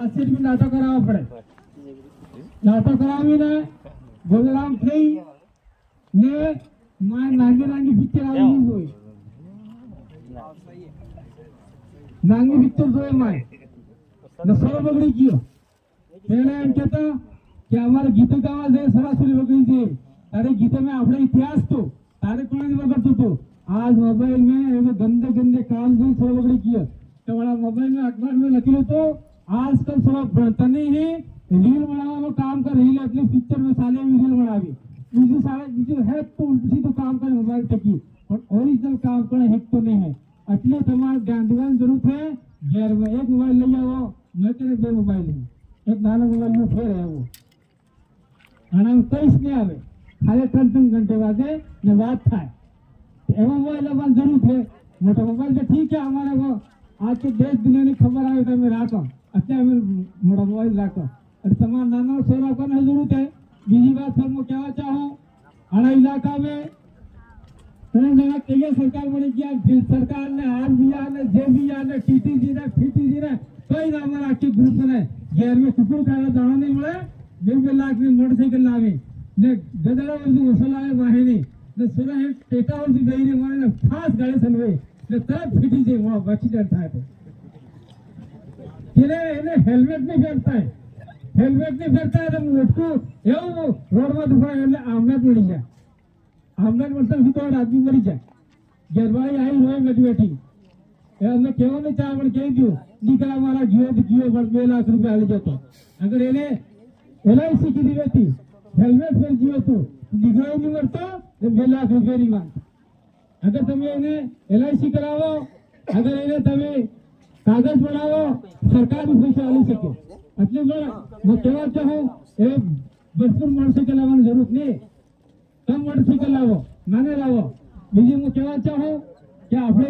આશીર્વાદ નાટો કરાવવા પડે, નાટો કરાવીને ગોગરામ થઈ ને નાંગી પિક્ચર આવી હોય, નાંગી પિક્ચર જોયે માય નસરો બગડી ગયો. એને એમ કહેતા કે અમારે ગીતો ગાવા છે, સરાસરી બગડી છે, તારે ગીતો में આપણે ઇતિહાસ તો તારે કોણ વગડતું હતું. आज मोबाइल में ऐसे गंदे गंदे काम से थोड़ा बगड़ी किया तो बड़ा मोबाइल में अखबार में लखी तो आजकल थोड़ा तने ही रील बनावा काम कर रील એટલે પિક્ચર में साले में रील बनावी બીજું સારા બીજું હેક તો ઉલટી તો કામ કરે મોબાઈલ થકી પણ ઓરિજિનલ કામ કરે હેક તો નહીં હે. એટલે તમારે ધ્યાન દેવાની જરૂર છે. ઘેર में एक मोबाइल લઈ આવો ન કરે બે મોબાઈલ એક નાનો મોબાઈલ में ફેર આવો આના કઈશ નહીં આવે ખાલી 3 ઘંटे વાગે ને વાત થાય एवं मोबाइल अपन जरूर है. मोटा मोबाइल तो ठीक है हमारे वो आज के देश दुनिया की खबर आए तो मैं राखो अच्छा मैं मोटा मोबाइल राखो और तमाम नाना सोरा को नहीं जरूरत है. बीजी बात सर मैं कहना चाहूँ हमारा इलाका में कई सरकार बनी किया सरकार ने आरबीआई ने जेबीआई ने टीटीजी ने फीटीजी ने कई हमारा आखिर ग्रुप ने गैर में कुकुर खाना दाना नहीं मिले 2 लाख में मोटरसाइकिल लावे ने गदड़ा वसूलावे वाहिनी सुना है टेका और भी गई ने फास्ट गाड़ी चलवे ने तरफ फीटी जे वहां एक्सीडेंट था तो इन्हें हेलमेट नहीं पहनता है, हेलमेट नहीं पहनता है तो उसको एवं रोड में दुखा है आमनेट मरी जाए, आमनेट मतलब ही तो आदमी मरी जाए. गरबाई आई हुए बेटी बेटी हमने केवल नहीं चाह पर कह दियो निकला हमारा जियो पर 2 लाख रुपया ले जाता. अगर इन्हें LIC की दी रहती हेलमेट पहन जियो तो निकला नहीं मरता 2 लाख रुपया नहीं मांगता. अगर तुम्हें इन्हें LIC करावो अगर इन्हें तुम्हें कागज बनावो सरकार भी पैसा ले सके. એટલે मैं कहना चाहूँ भरपूर मोटरसाइकिल लावવાની જરૂર नहीं, कम मोटरसाइकिल लावो नाने लावो. બીજું मैं कहना चाहूँ कि આપણે